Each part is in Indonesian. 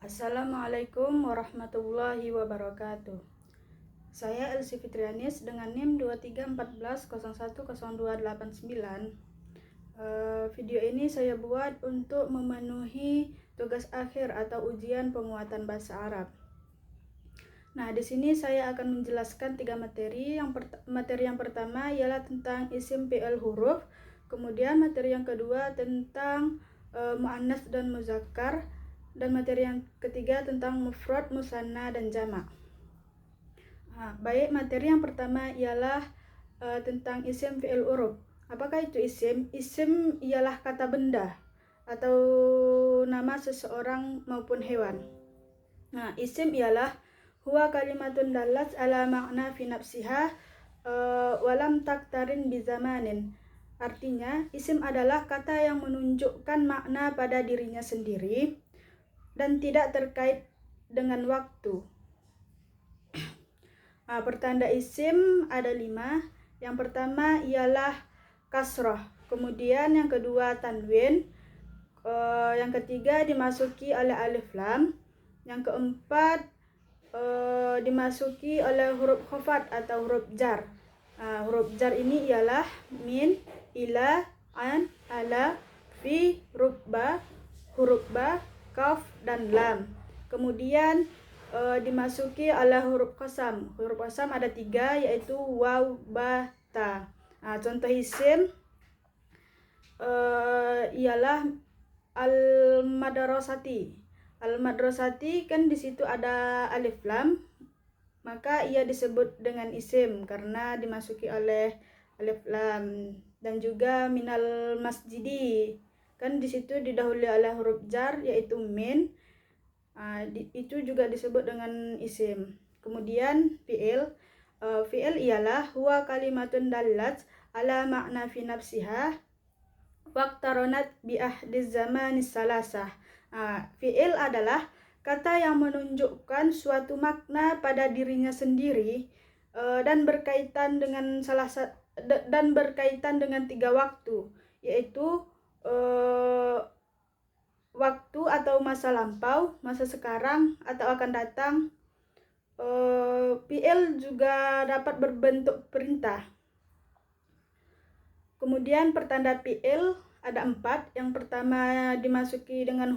Assalamualaikum warahmatullahi wabarakatuh. Saya Elsie Fitrianis dengan NIM 2314010289. Video ini saya buat untuk memenuhi tugas akhir atau ujian penguatan bahasa Arab. Nah, di sini saya akan menjelaskan 3 materi. Materi yang pertama ialah tentang isim fi'il huruf. Kemudian materi yang kedua tentang muannas dan muzakkar. Dan materi yang ketiga tentang mufrad, musanna, dan jamak. Baik, materi yang pertama ialah tentang isim fi'il huruf. Apakah itu isim? Isim ialah kata benda atau nama seseorang maupun hewan. Nah, isim ialah huwa kalimatun dallat ala makna fi nafsiha walam taktarin bizamanin. Artinya, isim adalah kata yang menunjukkan makna pada dirinya sendiri dan tidak terkait dengan waktu. Pertanda isim ada 5. Yang pertama ialah kasroh, kemudian yang kedua tanwin, yang ketiga dimasuki oleh alif lam, yang keempat dimasuki oleh huruf khafat atau huruf jar. Huruf jar ini ialah min, ila, an, ala, fi, rubba, huruf ba, kaf, dan lam. Kemudian dimasuki oleh huruf qasam. Huruf qasam ada 3, yaitu waw, ba, ta. Contoh isim ialah al-madrasati. Al-madrasati kan di situ ada alif lam, maka ia disebut dengan isim karena dimasuki oleh alif lam. Dan juga minal masjidi, kan di situ didahului oleh huruf jar yaitu min. Itu juga disebut dengan isim. Kemudian fi'il. Fi'il ialah huwa kalimatun dallat ala makna fi nafsiha waqtaronat bi ahdiz zamanis salasah. Fi'il adalah kata yang menunjukkan suatu makna pada dirinya sendiri dan berkaitan dengan 3 waktu, yaitu waktu atau masa lampau, masa sekarang, atau akan datang. Fi'il juga dapat berbentuk perintah. Kemudian pertanda fi'il ada 4. Yang pertama dimasuki dengan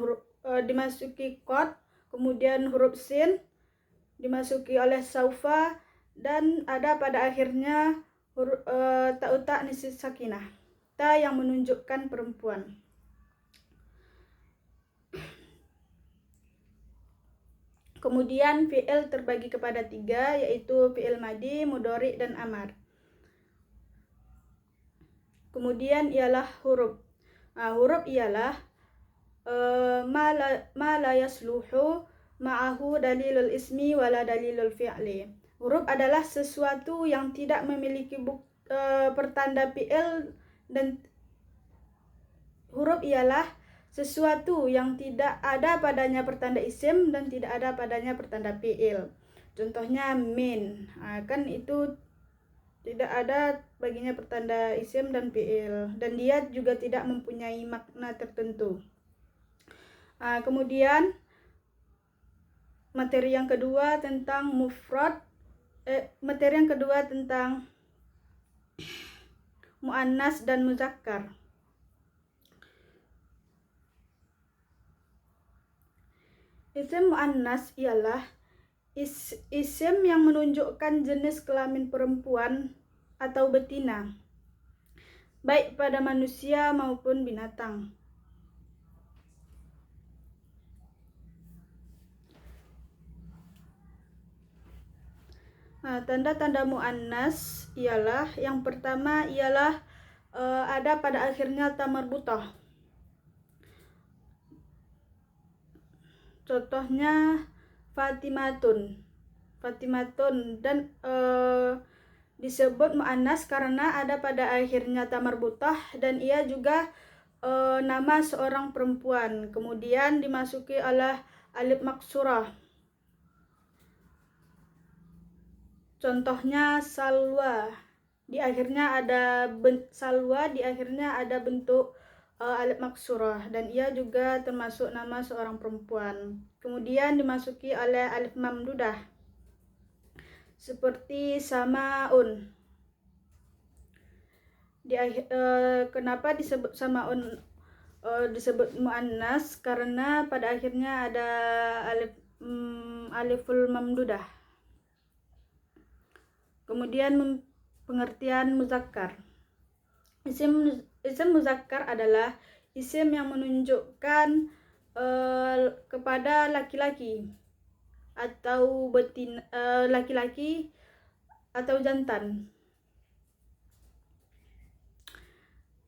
dimasuki qad, kemudian huruf sin, dimasuki oleh saufa, dan ada pada akhirnya ta'u ta'nis sakinah, ta yang menunjukkan perempuan. Kemudian fi'il terbagi kepada 3, yaitu fi'il madi, mudhari, dan amar. Kemudian ialah huruf. Huruf ialah ma la yasluhu ma'ahu dalilul ismi wala dalilul fi'li. Huruf adalah sesuatu yang tidak memiliki pertanda fi'il, dan huruf ialah sesuatu yang tidak ada padanya pertanda isim dan tidak ada padanya pertanda fi'il. Contohnya min, kan itu tidak ada baginya pertanda isim dan fi'il, dan dia juga tidak mempunyai makna tertentu. Kemudian materi yang kedua tentang mufrad, materi yang kedua tentang muannas dan muzakkar. Isim muannas ialah isim yang menunjukkan jenis kelamin perempuan atau betina, baik pada manusia maupun binatang. Tanda-tanda muannas ialah, yang pertama ialah ada pada akhirnya ta marbutah. Contohnya Fatimatun, dan disebut muannas karena ada pada akhirnya ta marbutah dan ia juga nama seorang perempuan. Kemudian dimasuki oleh alif maksurah. Contohnya salwa, di akhirnya ada salwa, di akhirnya ada bentuk alif maksurah, dan ia juga termasuk nama seorang perempuan. Kemudian dimasuki oleh alif mamdudah seperti samaun. Kenapa disebut samaun disebut muannas? Karena pada akhirnya ada aliful mamdudah. Kemudian pengertian muzakkar. Isim muzakkar adalah isim yang menunjukkan kepada laki-laki atau laki-laki atau jantan.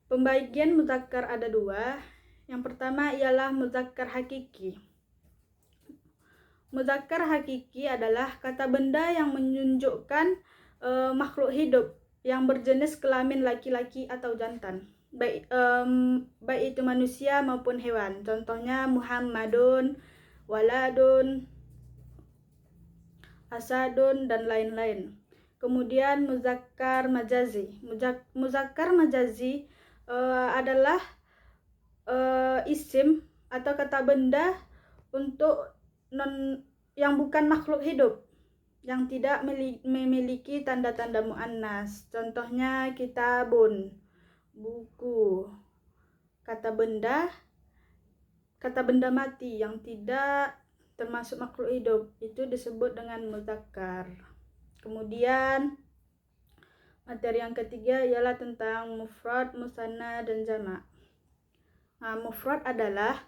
Pembagian muzakkar ada dua. Yang pertama ialah muzakkar hakiki. Muzakkar hakiki adalah kata benda yang menunjukkan makhluk hidup yang berjenis kelamin laki-laki atau jantan, baik itu manusia maupun hewan. Contohnya Muhammadun, waladun, asadun, dan lain-lain. Kemudian muzakkar majazi. Muzakkar majazi adalah isim atau kata benda untuk yang bukan makhluk hidup, yang tidak memiliki tanda-tanda muannas. Contohnya kitabun, buku. Kata benda mati yang tidak termasuk makhluk hidup itu disebut dengan muzakkar. Kemudian materi yang ketiga ialah tentang mufrad, musanna, dan jamak. Nah, mufrad adalah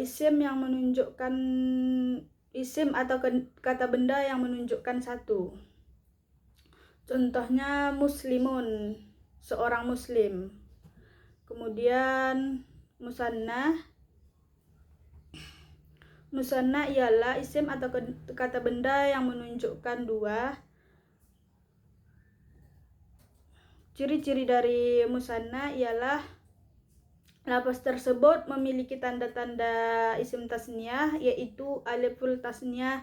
isim yang menunjukkan isim atau kata benda yang menunjukkan satu. Contohnya muslimun, seorang muslim. Kemudian musanna ialah isim atau kata benda yang menunjukkan dua. Ciri-ciri dari musanna ialah lafaz tersebut memiliki tanda-tanda isim tasniyah, yaitu aliful tasniyah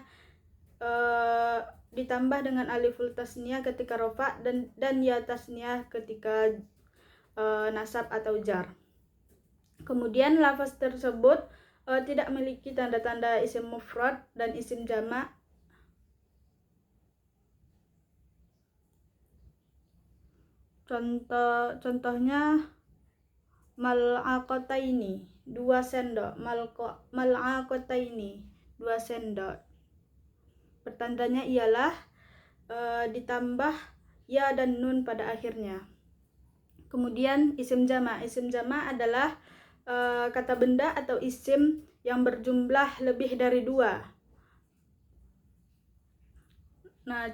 ditambah dengan aliful tasniyah ketika rofa dan ya tasniyah ketika nasab atau jar. Kemudian lafaz tersebut tidak memiliki tanda-tanda isim mufrad dan isim jamak. Contohnya mal'aqataini, 2 sendok. Mal'aqataini, 2 sendok. Pertandanya ialah ditambah ya dan nun pada akhirnya. Kemudian isim jamak. Isim jamak adalah kata benda atau isim yang berjumlah lebih dari 2. Nah,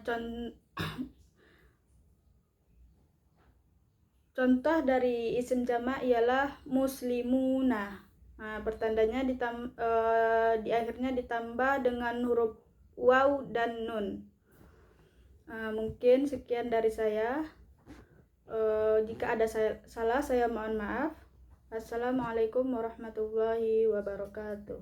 contoh dari isim jamak ialah muslimuna. Nah, pertandanya di akhirnya ditambah dengan huruf waw dan nun. Mungkin sekian dari saya. Jika ada salah, saya mohon maaf. Assalamualaikum warahmatullahi wabarakatuh.